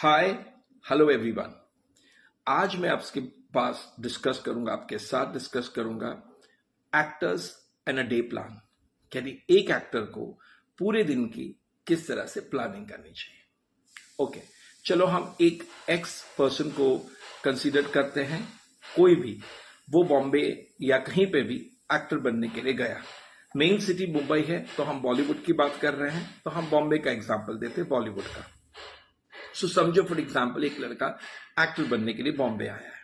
हाय, hello everyone. आज मैं आपके पास आपके साथ डिस्कस करूंगा actors and a day plan. यानी एक एक्टर को पूरे दिन की किस तरह से प्लानिंग करनी चाहिए। ओके, चलो हम एक एक्स पर्सन को कंसीडर करते हैं। कोई भी, वो बॉम्बे या कहीं पे भी एक्टर बनने के लिए गया। मेन सिटी मुंबई है तो हम बॉलीवुड की बात कर रहे हैं, तो हम बॉम्बे का एग्जाम्पल देते हैं बॉलीवुड का। सो समझो फॉर एग्जाम्पल एक लड़का एक्टर बनने के लिए बॉम्बे आया है।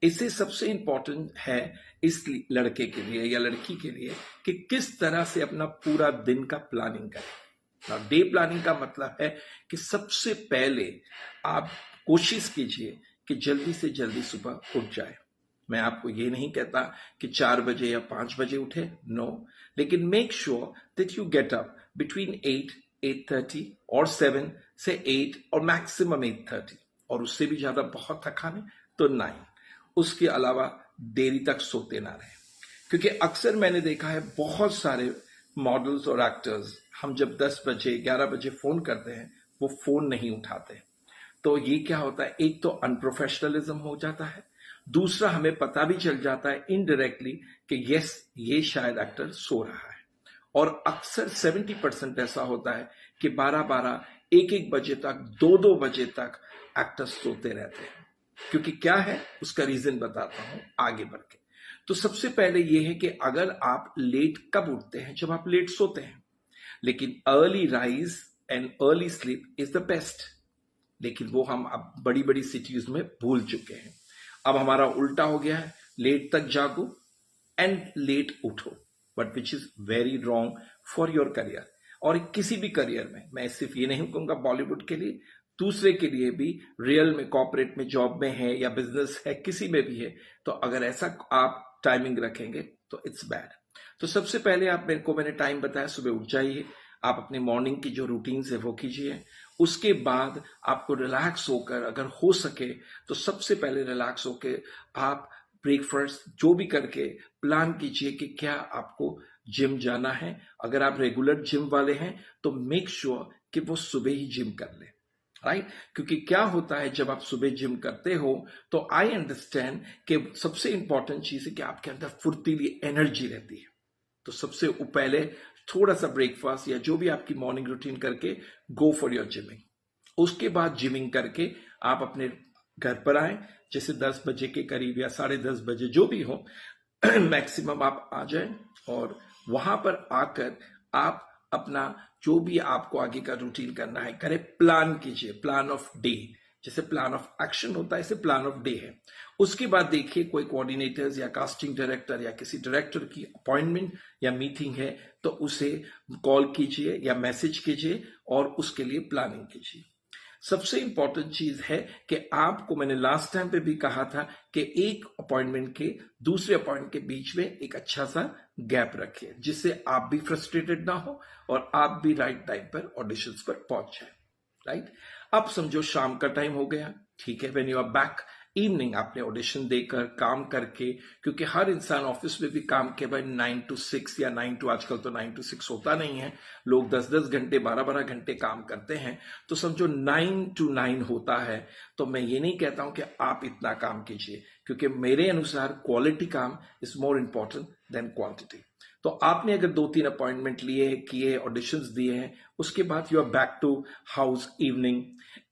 इससे सबसे इंपॉर्टेंट है इस लड़के के लिए या लड़की के लिए कि किस तरह से अपना पूरा दिन का प्लानिंग करें। डे प्लानिंग का मतलब है कि सबसे पहले आप कोशिश कीजिए कि जल्दी से जल्दी सुबह उठ जाए। मैं आपको ये नहीं कहता कि 4 बजे या 5 बजे उठे, नो, लेकिन make sure that you get up between 8:30 और 7 से 8 और मैक्सिमम 8:30, और उससे भी ज्यादा बहुत थका नहीं तो 9। उसके अलावा देरी तक सोते ना रहे, क्योंकि अक्सर मैंने देखा है बहुत सारे मॉडल्स और एक्टर्स, हम जब 10 बजे 11 बजे फोन करते हैं वो फोन नहीं उठाते। तो ये क्या होता है, एक तो अनप्रोफेशनलिज्म हो जाता है, दूसरा हमें पता भी चल जाता है इनडायरेक्टली कि यस, ये शायद एक्टर सो रहा है। और अक्सर 70% ऐसा होता है कि 12-12, 1-1 बजे तक, 2-2 बजे तक एक्टर्स सोते रहते हैं। क्योंकि क्या है उसका रीजन बताता हूं आगे बढ़ के। तो सबसे पहले यह है कि अगर आप लेट कब उठते हैं, जब आप लेट सोते हैं। लेकिन early rise and early sleep is the best. लेकिन वो हम अब बड़ी बड़ी सिटीज में भूल चुके हैं। अब हमारा उल्टा हो गया है, लेट तक जागो एंड लेट उठो, but which is very wrong for your career. और किसी भी करियर में, मैं सिर्फ ये नहीं कहूंगा बॉलीवुड के लिए, दूसरे के लिए भी, रियल में, कॉर्पोरेट में, जॉब में है या बिजनेस है, किसी में भी है, तो अगर ऐसा आप टाइमिंग रखेंगे तो इट्स बैड। तो सबसे पहले आप मैंने टाइम बताया, सुबह उठ जाइए, आप अपनी मॉर्निंग की जो रूटीन है वो कीजिए। उसके बाद आपको रिलैक्स होकर, अगर हो सके तो सबसे पहले रिलैक्स होकर आप ब्रेकफास्ट जो भी करके प्लान कीजिए कि क्या आपको जिम जाना है। अगर आप रेगुलर जिम वाले हैं तो मेक श्योर कि वो सुबह ही जिम कर ले, राइट। क्योंकि क्या होता है, जब आप सुबह जिम करते हो तो आई अंडरस्टैंड कि सबसे इंपॉर्टेंट चीज है कि आपके अंदर फुर्तीली एनर्जी रहती है। तो सबसे पहले थोड़ा सा ब्रेकफास्ट या जो भी आपकी मॉर्निंग रूटीन करके गो फॉर योर जिमिंग। उसके बाद जिमिंग करके आप अपने घर पर आए, जैसे 10 बजे के करीब या 10:30 बजे जो भी हो, मैक्सिमम आप आ जाए। और वहां पर आकर आप अपना जो भी आपको आगे का रूटीन करना है करें, प्लान कीजिए, प्लान ऑफ डे। जैसे प्लान ऑफ एक्शन होता है, ऐसे प्लान ऑफ डे है। उसके बाद देखिए कोई कोऑर्डिनेटर्स या कास्टिंग डायरेक्टर या किसी डायरेक्टर की अपॉइंटमेंट या मीटिंग है तो उसे कॉल कीजिए या मैसेज कीजिए और उसके लिए प्लानिंग कीजिए। सबसे इंपॉर्टेंट चीज है कि आपको, मैंने लास्ट टाइम पे भी कहा था कि एक अपॉइंटमेंट के दूसरे अपॉइंटमेंट के बीच में एक अच्छा सा गैप रखिए, जिससे आप भी फ्रस्ट्रेटेड ना हो और आप भी राइट टाइम पर ऑडिशंस पर पहुंच जाए, राइट। अब समझो शाम का टाइम हो गया, ठीक है, when you are back evening, आपने ऑडिशन देकर काम करके, क्योंकि हर इंसान ऑफिस में भी काम के भाई 9 to 6 या 9 to, आजकल तो 9 to 6 होता नहीं है, लोग 10-10 घंटे 12-12 घंटे काम करते हैं। तो समझो 9 to 9 होता है। तो मैं ये नहीं कहता हूं कि आप इतना काम कीजिए, क्योंकि मेरे अनुसार क्वालिटी काम is more important than quantity. तो आपने अगर 2-3 अपॉइंटमेंट लिए, किए, ऑडिशंस दिए हैं, उसके बाद you are back to house evening.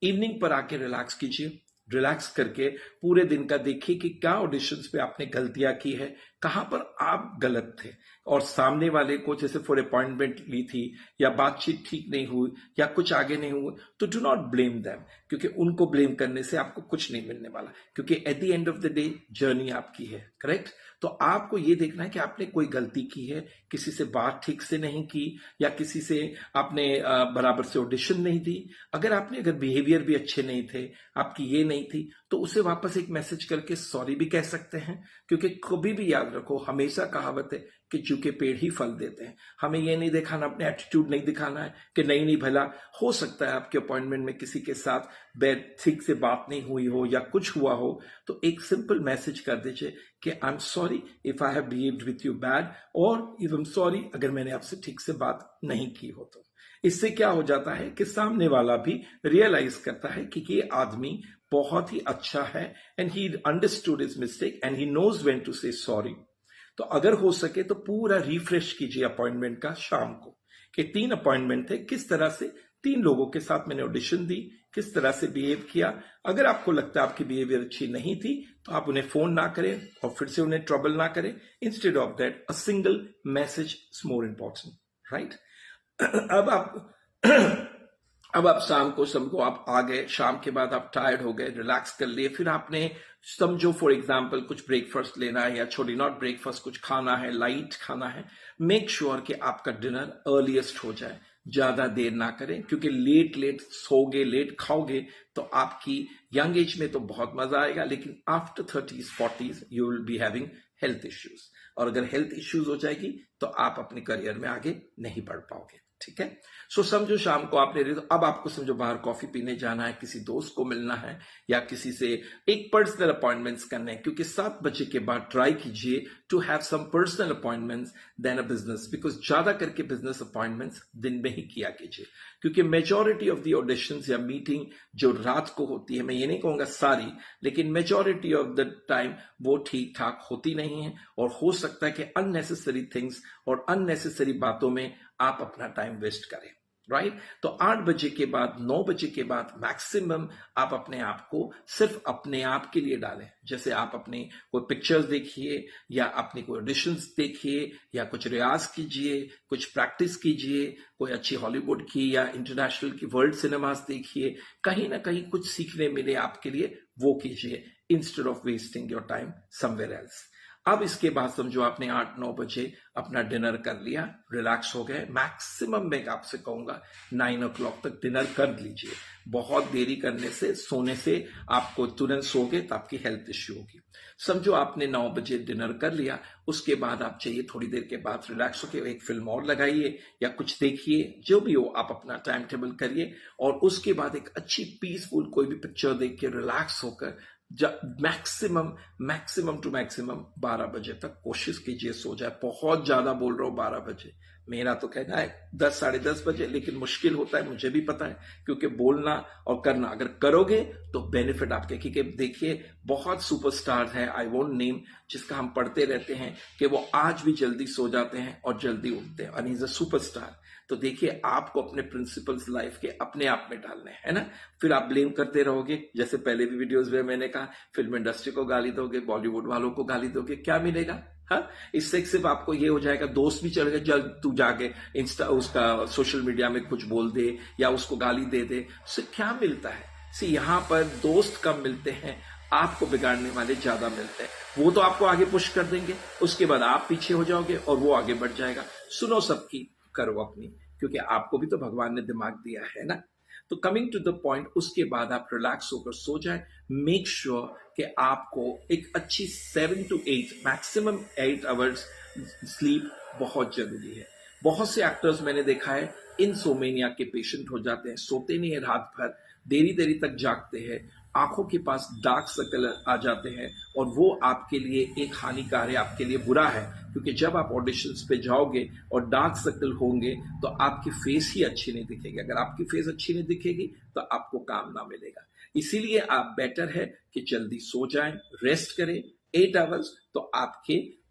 Evening पर आके रिलैक्स कीजिए। रिलैक्स करके पूरे दिन का देखिए कि क्या ऑडिशंस पे आपने गलतियां की है, कहां पर आप गलत थे। और सामने वाले को जैसे फॉर अपॉइंटमेंट ली थी या बातचीत ठीक नहीं हुई या कुछ आगे नहीं हुआ, तो डू नॉट ब्लेम देम, क्योंकि उनको ब्लेम करने से आपको कुछ नहीं मिलने वाला, क्योंकि at the end of the day journey आपकी है, करेक्ट। तो आपको ये देखना है कि आपने कोई गलती की है, किसी से बात ठीक से नहीं की या किसी से आपने बराबर से ऑडिशन नहीं दी। अगर बिहेवियर भी अच्छे नहीं थे, आपकी ये नहीं थी, तो उसे वापस एक मैसेज करके सॉरी भी कह सकते हैं। क्योंकि कभी भी याद रखो, हमेशा कहावत है कि झुके पेड़ ही फल देते हैं। हमें ये नहीं दिखाना, अपने एटीट्यूड नहीं दिखाना है कि नहीं नहीं, भला हो सकता है आपके अपॉइंटमेंट में किसी के साथ ठीक से बात नहीं हुई हो या कुछ हुआ हो, तो एक सिंपल मैसेज कर दीजिए कि I am sorry if I have behaved with you bad, और इफ आई एम सॉरी अगर मैंने आपसे ठीक से बात नहीं की हो तो। इससे क्या हो जाता है कि सामने वाला भी रियलाइज करता है कि ये आदमी बहुत ही अच्छा है and he understood his mistake and he knows when to say sorry. तो अगर हो सके तो पूरा रिफ्रेश कीजिए अपॉइंटमेंट का शाम को, कि 3 अपॉइंटमेंट थे, किस तरह से 3 लोगों के साथ मैंने ऑडिशन दी, किस तरह से बिहेव किया। अगर आपको लगता है आपकी बिहेवियर अच्छी नहीं थी तो आप उन्हें फोन ना करें और फिर से उन्हें ट्रबल ना करें। Instead of that a single message is more important, right. अब आप अब आप शाम को समझो आप आ गए, शाम के बाद आप टायर्ड हो गए, रिलैक्स कर लिए, फिर आपने समझो फॉर एग्जांपल कुछ ब्रेकफास्ट लेना है या छोटी नॉट ब्रेकफास्ट, कुछ खाना है, लाइट खाना है। मेक श्योर कि आपका डिनर अर्लीस्ट हो जाए, ज्यादा देर ना करें, क्योंकि लेट लेट सोगे, लेट खाओगे तो आपकी यंग एज में तो बहुत मजा आएगा, लेकिन after 30s 40s you will be having health issues, और अगर हेल्थ इश्यूज हो जाएगी तो आप अपने करियर में आगे नहीं बढ़ पाओगे, ठीक है। सो समझो शाम को आपने, तो अब आपको समझो बाहर कॉफी पीने जाना है, किसी दोस्त को मिलना है या किसी से एक पर्सनल अपॉइंटमेंट्स करने हैं, क्योंकि 7 बजे के बाद ट्राई कीजिए to have some personal appointments then a business, because ज्यादा करके बिजनेस अपॉइंटमेंट्स दिन में ही किया कीजिए, क्योंकि मेजॉरिटी ऑफ द ऑडिशंस या मीटिंग जो रात को होती है, मैं ये नहीं कहूंगा सारी, लेकिन मेजॉरिटी ऑफ द टाइम वो ठीक ठाक होती नहीं है, और हो सकता है कि अननेसेसरी थिंग्स और अननेसेसरी बातों में आप अपना टाइम वेस्ट करें, राइट। तो 8 बजे के बाद, 9 बजे के बाद मैक्सिमम आप अपने आप को सिर्फ अपने आप के लिए डालें। जैसे आप अपनी कोई पिक्चर्स देखिए या अपनी कोई ऑडिशंस देखिए या कुछ रियाज कीजिए, कुछ प्रैक्टिस कीजिए, कोई अच्छी हॉलीवुड की या इंटरनेशनल की वर्ल्ड सिनेमास देखिए, कहीं ना कहीं कुछ सीखने मिले आपके लिए, वो कीजिए instead of wasting your time somewhere else. अब इसके बाद समझो आपने 8-9 बजे अपना डिनर कर लिया, रिलैक्स हो गए, मैक्सिमम मैं आपसे कहूंगा 9 o'clock तक डिनर कर लीजिए। बहुत देरी करने से, सोने से, आपको तुरंत सोगे तो आपकी हेल्थ इश्यू होगी। समझो आपने 9 बजे डिनर कर लिया, उसके बाद आप चाहिए थोड़ी देर के बाद रिलैक्स होकर एक फिल्म और लगाइए या कुछ देखिए, जो भी हो आप अपना टाइम टेबल करिए, और उसके बाद एक अच्छी पीसफुल कोई भी पिक्चर देख के रिलैक्स होकर मैक्सिमम मैक्सिमम टू मैक्सिमम 12 बजे तक कोशिश कीजिए सो जाए। बहुत ज्यादा बोल रहा हूं 12 बजे, मेरा तो कहना है 10 साढ़े 10 बजे, लेकिन मुश्किल होता है, मुझे भी पता है, क्योंकि बोलना और करना अगर करोगे तो बेनिफिट आपके, क्योंकि देखिए बहुत सुपरस्टार है, आई वोंट नेम, जिसका हम पढ़ते रहते हैं कि वो आज भी जल्दी सो जाते हैं और जल्दी उठते हैं, और ही इज अ सुपरस्टार। तो देखिए आपको अपने प्रिंसिपल्स लाइफ के अपने आप में डालने हैं ना, फिर आप ब्लेम करते रहोगे, जैसे पहले भी वीडियोस में मैंने कहा, फिल्म इंडस्ट्री को गाली दोगे, बॉलीवुड वालों को गाली दोगे, क्या मिलेगा? हाँ, इससे सिर्फ आपको ये हो जाएगा, दोस्त भी चल गए, जल्द तू जाके इंस्टा उसका सोशल मीडिया में कुछ बोल दे या उसको गाली दे दे, उससे क्या मिलता है? सी यहाँ पर दोस्त कम मिलते हैं, आपको बिगाड़ने वाले ज्यादा मिलते हैं। वो तो आपको आगे पुश कर देंगे, उसके बाद आप पीछे हो जाओगे और वो आगे बढ़ जाएगा। सुनो सबकी, करो अपनी, क्योंकि आपको भी तो भगवान ने दिमाग दिया है ना। तो कमिंग टू द पॉइंट, उसके बाद आप रिलैक्स होकर सो जाए। मेक श्योर कि आपको एक अच्छी 7 to 8 मैक्सिमम 8 आवर्स स्लीप बहुत जरूरी है। बहुत से एक्टर्स मैंने देखा है इनसोमेनिया के पेशेंट हो जाते हैं, सोते नहीं है रात भर, देरी देरी तक जागते हैं, आंखों के पास डार्क सर्कल आ जाते हैं, और वो आपके लिए एक हानिकार है, आपके लिए बुरा है, क्योंकि जब आप ऑडिशंस पे जाओगे और डार्क सर्कल होंगे तो आपकी फेस ही अच्छी नहीं दिखेगी। अगर आपकी फेस अच्छी नहीं दिखेगी तो आपको काम ना मिलेगा। इसीलिए आप बेटर है कि जल्दी सो जाएं, रेस्ट करें 8 आवर्स, तो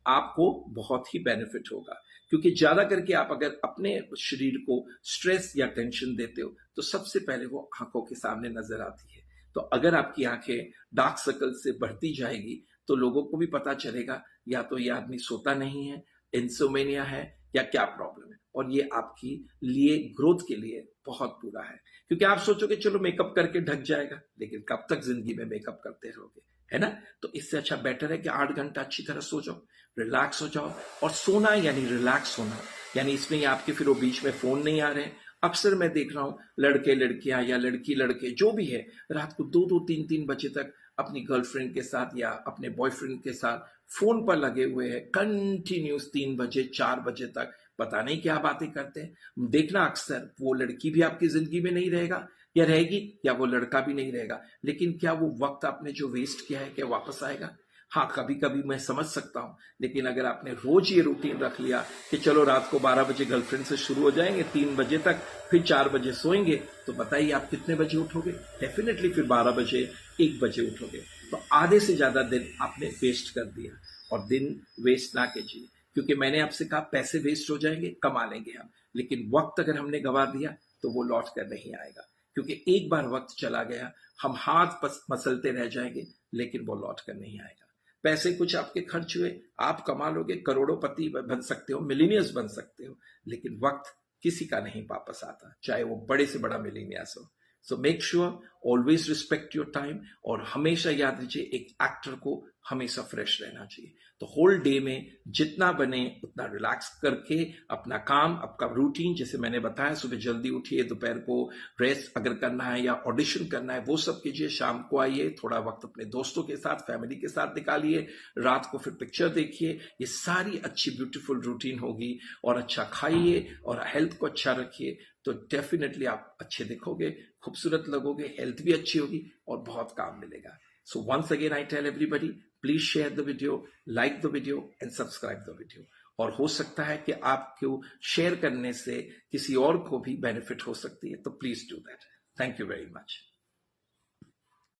आपको बहुत ही बेनिफिट होगा। क्योंकि ज्यादा करके आप अगर अपने शरीर को स्ट्रेस या टेंशन देते हो तो सबसे पहले वो आंखों के सामने नजर आती है। तो अगर आपकी आंखें डार्क सर्कल से बढ़ती जाएगी तो लोगों को भी पता चलेगा या तो ये आदमी सोता नहीं है, इंसोमेनिया है, या क्या प्रॉब्लम है, और ये आपकी लिए ग्रोथ के लिए बहुत बुरा है। क्योंकि आप सोचोगे चलो मेकअप करके ढक जाएगा, लेकिन कब तक जिंदगी में मेकअप करते रहोगे, है ना। तो इससे अच्छा बेटर है कि 8 घंटा अच्छी तरह सो जाओ, रिलैक्स हो जाओ। और सोना यानी रिलैक्स होना, यानी इसमें आपके फिर वो बीच में फोन नहीं आ रहे। अक्सर मैं देख रहा हूं लड़के लड़कियां या लड़की लड़के जो भी है, रात को 2-2 3-3 बजे तक अपनी गर्लफ्रेंड के साथ या अपने बॉयफ्रेंड के साथ फोन पर लगे हुए हैं, कंटिन्यूस 3 बजे 4 बजे तक, पता नहीं क्या बातें करते हैं। देखना अक्सर वो लड़की भी आपकी जिंदगी में नहीं रहेगा या रहेगी, या वो लड़का भी नहीं रहेगा, लेकिन क्या वो वक्त आपने जो वेस्ट किया है क्या वापस आएगा? हाँ, कभी कभी मैं समझ सकता हूं, लेकिन अगर आपने रोज ये रूटीन रख लिया कि चलो रात को 12 बजे गर्लफ्रेंड से शुरू हो जाएंगे, 3 बजे तक, फिर 4 बजे सोएंगे, तो बताइए आप कितने बजे उठोगे? डेफिनेटली फिर 12 बजे, 1 बजे उठोगे। तो आधे से ज्यादा दिन आपने वेस्ट कर दिया। और दिन वेस्ट ना कीजिए, क्योंकि मैंने आपसे कहा पैसे वेस्ट हो जाएंगे, कमा लेंगे हम, लेकिन वक्त अगर हमने गंवा दिया तो वो लौट कर नहीं आएगा। क्योंकि एक बार वक्त चला गया, हम हाथ मसलते रह जाएंगे, लेकिन वो लौट कर नहीं आएगा। पैसे कुछ आपके खर्च हुए, आप कमा लोगे, करोड़ोंपति बन सकते हो, मिलीनियर्स बन सकते हो, लेकिन वक्त किसी का नहीं वापस आता, चाहे वो बड़े से बड़ा मिलीनियर्स हो। So make sure, always respect your time, और हमेशा याद रखिए एक एक्टर को हमेशा फ्रेश रहना चाहिए। तो होल डे में जितना बने उतना रिलैक्स करके अपना काम, आपका रूटीन, जैसे मैंने बताया, सुबह जल्दी उठिए, दोपहर को रेस्ट अगर करना है या ऑडिशन करना है वो सब कीजिए, शाम को आइए, थोड़ा वक्त अपने दोस्तों के साथ, फैमिली के साथ निकालिए, रात को फिर पिक्चर देखिए। ये सारी अच्छी ब्यूटीफुल रूटीन होगी। और अच्छा खाइए और हेल्थ को अच्छा रखिए, तो डेफिनेटली आप अच्छे दिखोगे, खूबसूरत लगोगे, हेल्थ भी अच्छी होगी और बहुत काम मिलेगा। So once again I tell everybody, please share the video, like the video and subscribe the video. और हो सकता है कि आपको शेयर करने से किसी और को भी बेनिफिट हो सकती है, तो please do that. Thank you very much.